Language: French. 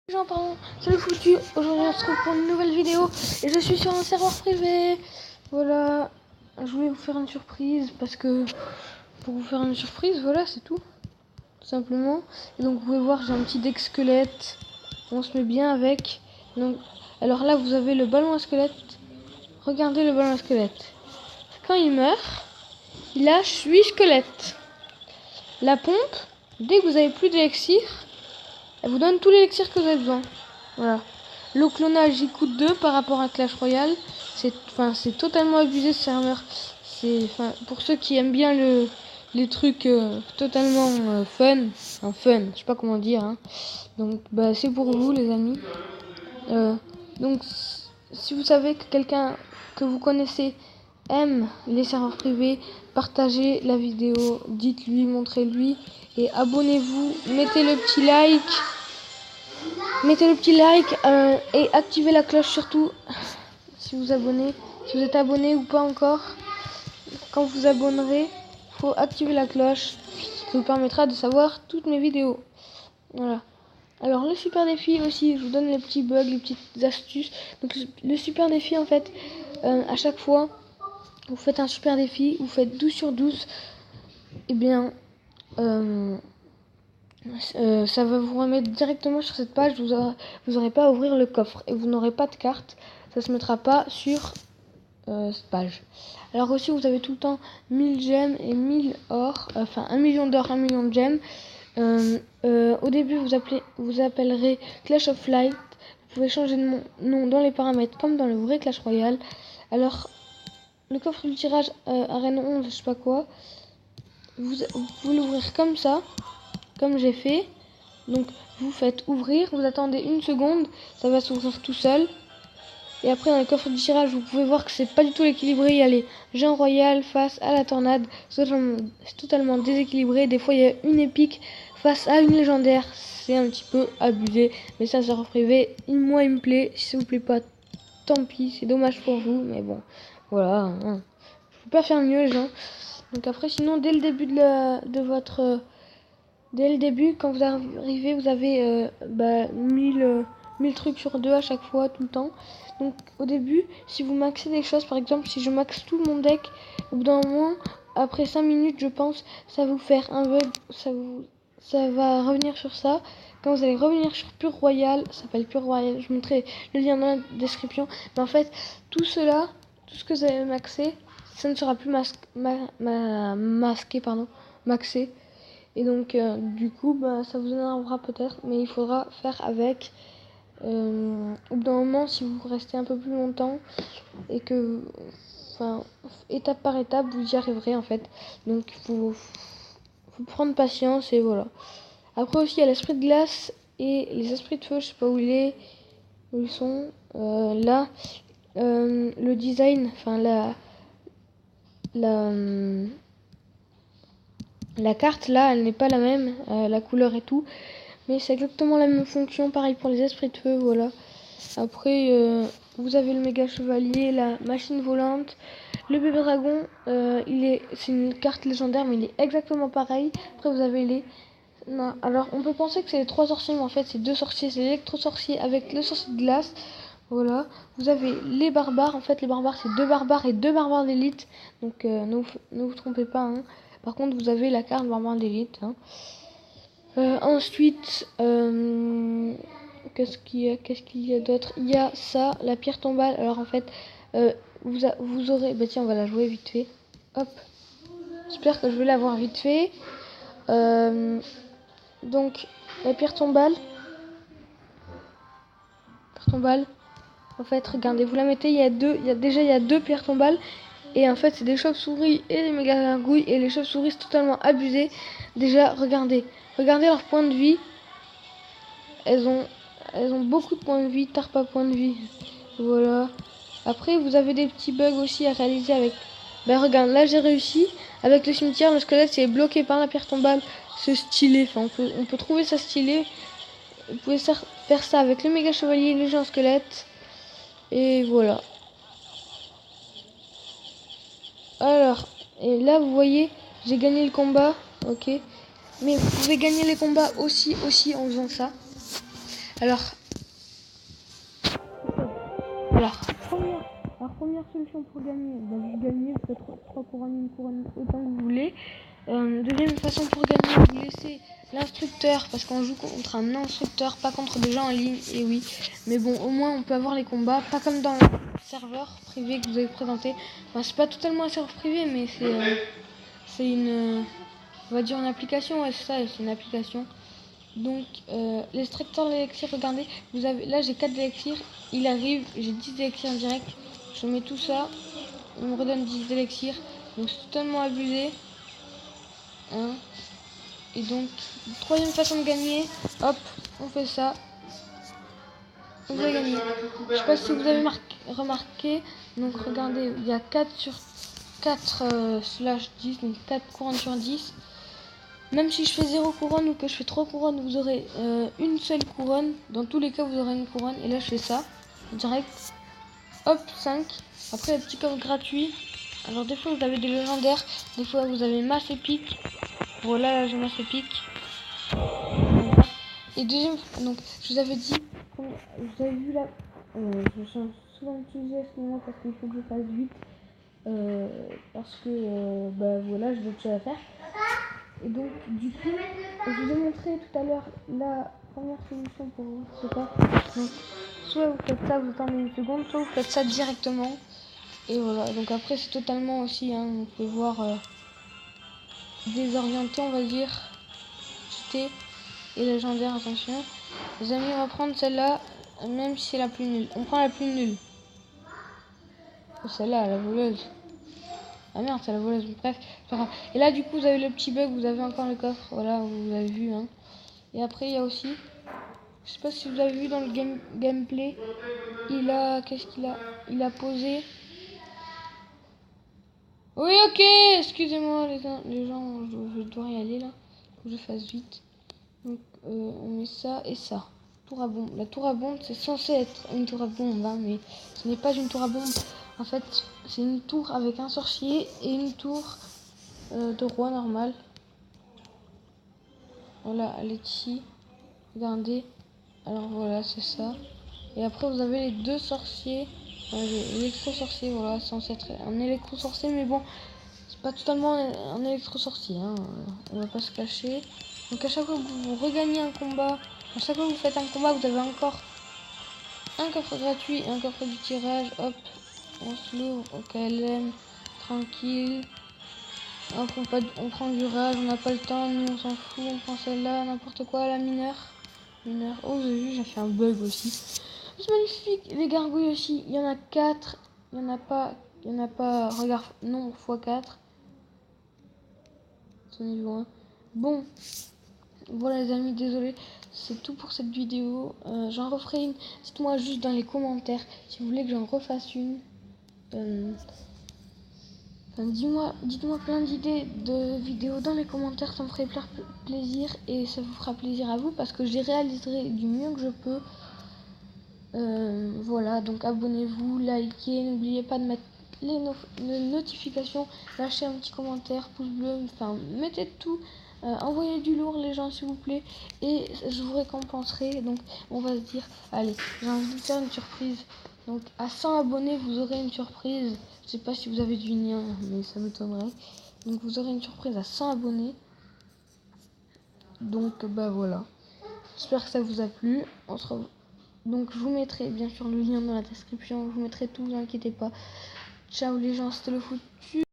Gens, pardon, salut foutu, aujourd'hui on se retrouve pour une nouvelle vidéo et je suis sur un serveur privé. Voilà, je voulais vous faire une surprise parce que pour vous faire une surprise, voilà, c'est tout simplement. Et donc vous pouvez voir, j'ai un petit deck squelette, on se met bien avec. Donc, alors là vous avez le ballon à squelette, regardez le ballon à squelette. Quand il meurt, il lâche 8 squelettes. La pompe, dès que vous avez plus d'élixir, elle vous donne tout l'élixir que vous avez besoin. Voilà. Le clonage il coûte 2 par rapport à Clash Royale. C'est totalement abusé ce serveur. Pour ceux qui aiment bien les trucs totalement fun. Fun, je sais pas comment dire. Hein. Donc bah c'est pour vous les amis. Donc si vous savez que quelqu'un que vous connaissez aime les serveurs privés, partagez la vidéo, dites-lui, montrez-lui et abonnez-vous, mettez le petit like. Mettez le petit like et activez la cloche surtout si vous abonnez, si vous êtes abonné ou pas encore. Quand vous abonnerez, faut activer la cloche. Ça vous permettra de savoir toutes mes vidéos. Voilà. Alors le super défi aussi, je vous donne les petits bugs, les petites astuces. Donc le super défi en fait, à chaque fois, vous faites un super défi, vous faites 12 sur 12. Et bien, ça va vous remettre directement sur cette page. Vous n'aurez pas à ouvrir le coffre et vous n'aurez pas de carte. Ça se mettra pas sur cette page. Alors aussi vous avez tout le temps 1000 gemmes et 1000 or, enfin 1 million d'or, 1 million de gemmes. Au début vous appellerez Clash of Light. Vous pouvez changer de nom dans les paramètres comme dans le vrai Clash Royale. Alors le coffre du tirage arène 11, je sais pas quoi, vous pouvez l'ouvrir comme ça, comme j'ai fait. Donc vous faites ouvrir, vous attendez une seconde, ça va s'ouvrir tout seul. Et après dans le coffre du tirage, vous pouvez voir que c'est pas du tout équilibré. Il y a les gens royales face à la tornade, c'est totalement déséquilibré. Des fois il y a une épique face à une légendaire, c'est un petit peu abusé. Mais ça, serveur privé, moi il me plaît. Si ça vous plaît pas, tant pis, c'est dommage pour vous. Mais bon, voilà, hein. Je peux pas faire mieux les gens. Donc après sinon dès le début dès le début, quand vous arrivez, vous avez 1000 trucs sur 2 à chaque fois, tout le temps. Donc au début, si vous maxez des choses, par exemple, si je maxe tout mon deck, au bout d'un moment, après 5 minutes, je pense, ça va vous faire un bug, ça va revenir sur ça. Quand vous allez revenir sur Pure Royal, ça s'appelle Pure Royal, je vous mettrai le lien dans la description. Mais en fait, tout cela, tout ce que vous avez maxé, ça ne sera plus maxé. Et donc du coup ça vous énervera peut-être, mais il faudra faire avec. Au bout d'un moment, si vous restez un peu plus longtemps et que étape par étape vous y arriverez en fait. Donc il faut prendre patience et voilà. Après aussi il y a l'esprit de glace et les esprits de feu, je sais pas où ils sont. Là le design, la carte là, elle n'est pas la même, la couleur et tout, mais c'est exactement la même fonction, pareil pour les esprits de feu, voilà. Après, vous avez le méga chevalier, la machine volante, le bébé dragon, c'est une carte légendaire, mais il est exactement pareil. Après, vous avez non, alors on peut penser que c'est les 3 sorciers, mais en fait c'est 2 sorciers, c'est l'électro-sorcier avec le sorcier de glace. Voilà, vous avez les barbares, en fait les barbares c'est 2 barbares et 2 barbares d'élite, donc ne vous trompez pas, hein. Par contre, vous avez la carte barbare d'élite. Hein. Ensuite, qu'est-ce qu'il y a d'autre? Il y a ça, la pierre tombale. Alors en fait, vous aurez... Bah tiens, on va la jouer vite fait. Hop. J'espère que je vais l'avoir vite fait. Donc, la pierre tombale. En fait, regardez, vous la mettez, il y a 2 pierres tombales. Et en fait, c'est des chauves-souris et des méga gargouilles. Et les chauves-souris, c'est totalement abusé. Déjà, regardez leur point de vie. Elles ont beaucoup de points de vie, tarpa point de vie. Voilà. Après, vous avez des petits bugs aussi à réaliser avec... Ben regarde, là j'ai réussi. Avec le cimetière, le squelette c'est bloqué par la pierre tombale. C'est stylé. Enfin, on peut trouver ça stylé. Vous pouvez faire ça avec le méga chevalier, le géant squelette. Et voilà. Alors, et là vous voyez, j'ai gagné le combat, ok. Mais vous pouvez gagner les combats aussi en faisant ça. Alors, première solution pour gagner, vous gagnez, vous faites 3 couronnes, une couronne, autant que vous voulez. Deuxième façon pour gagner, vous laissez l'instructeur, parce qu'on joue contre un instructeur, pas contre des gens en ligne, et oui. Mais bon, au moins on peut avoir les combats, pas comme dans le serveur privé que vous avez présenté. Enfin, c'est pas totalement un serveur privé, mais c'est une, on va dire une application, ouais, c'est ça, c'est une application. Donc, l'extracteur d'élixir, regardez, vous avez, là j'ai 4 élixirs, il arrive, j'ai 10 élixirs en direct, je mets tout ça, il me redonne 10 élixirs, donc c'est totalement abusé. Hein. Et donc, troisième façon de gagner, hop, on fait ça, vous avez gagné. Je sais pas si vous avez remarqué, donc regardez, il y a 4 sur 4 slash 10, donc 4 couronnes sur 10. Même si je fais 0 couronne ou que je fais 3 couronnes, vous aurez une seule couronne. Dans tous les cas, vous aurez une couronne. Et là, je fais ça. Direct. Hop, 5. Après, les petits coffres gratuits. Alors, des fois, vous avez des légendaires. Des fois, vous avez masse épique. Voilà, là, j'ai masse épique. Et deuxième, donc, je vous avais dit, vous avez vu là, je change souvent utilisé ce moment parce qu'il faut que je fasse vite. Parce que, bah voilà, j'ai d'autres choses à faire. Et donc, du coup, je vous ai montré tout à l'heure la première solution pour vous, c'est quoi? Donc, soit vous faites ça, vous attendez une seconde, soit vous faites ça directement. Et voilà, donc après, c'est totalement aussi, hein, on peut voir désorienté, on va dire. Cheaté et légendaire, attention. Les amis, on va prendre celle-là, même si c'est la plus nulle. On prend la plus nulle. Oh, celle-là, la voleuse. Ah merde, c'est la voleuse, bref, c'est pas grave. Et là, du coup, vous avez le petit bug, vous avez encore le coffre, voilà, vous l'avez vu, hein. Et après, il y a aussi, je sais pas si vous avez vu dans le gameplay, qu'est-ce qu'il a? Il a posé. Oui, ok, excusez-moi les gens, je dois y aller là, faut que je fasse vite. Donc, on met ça et ça. Tour à bombe. La tour à bombe, c'est censé être une tour à bombe, hein, mais ce n'est pas une tour à bombe. En fait, c'est une tour avec un sorcier et une tour de roi normal. Voilà, elle est ici. Regardez. Alors voilà, c'est ça. Et après, vous avez les deux sorciers. L'électro-sorcier, voilà, censé être un électro-sorcier, mais bon, c'est pas totalement un électro-sorcier, hein. On va pas se cacher. Donc à chaque fois que vous regagnez un combat, à chaque fois que vous faites un combat, vous avez encore un coffre gratuit et un coffre du tirage. Hop, on se l'ouvre au KLM, tranquille. Hop, on prend du rage, on n'a pas le temps, nous on s'en fout, on prend celle-là, n'importe quoi, la mineure. Oh, vous avez vu, j'ai fait un bug aussi. C'est magnifique, les gargouilles aussi, il y en a 4, il y en a pas, regarde, nombre x 4. C'est niveau 1. Bon, voilà les amis, désolé, c'est tout pour cette vidéo. J'en referai une, dites-moi juste dans les commentaires si vous voulez que j'en refasse une. Dites-moi plein d'idées de vidéos dans les commentaires, ça me ferait plaisir et ça vous fera plaisir à vous parce que je les réaliserai du mieux que je peux. Voilà, donc abonnez-vous, likez, n'oubliez pas de mettre les notifications, lâchez un petit commentaire, pouce bleu, enfin mettez tout, envoyez du lourd les gens s'il vous plaît et je vous récompenserai. Donc on va se dire, allez, j'ai envie de faire une surprise, donc à 100 abonnés vous aurez une surprise. Je sais pas si vous avez du lien, mais ça m'étonnerait. Donc vous aurez une surprise à 100 abonnés. Donc bah voilà, j'espère que ça vous a plu. Donc je vous mettrai bien sûr le lien dans la description, je vous mettrai tout, ne vous inquiétez pas. Ciao les gens, c'était le foutu.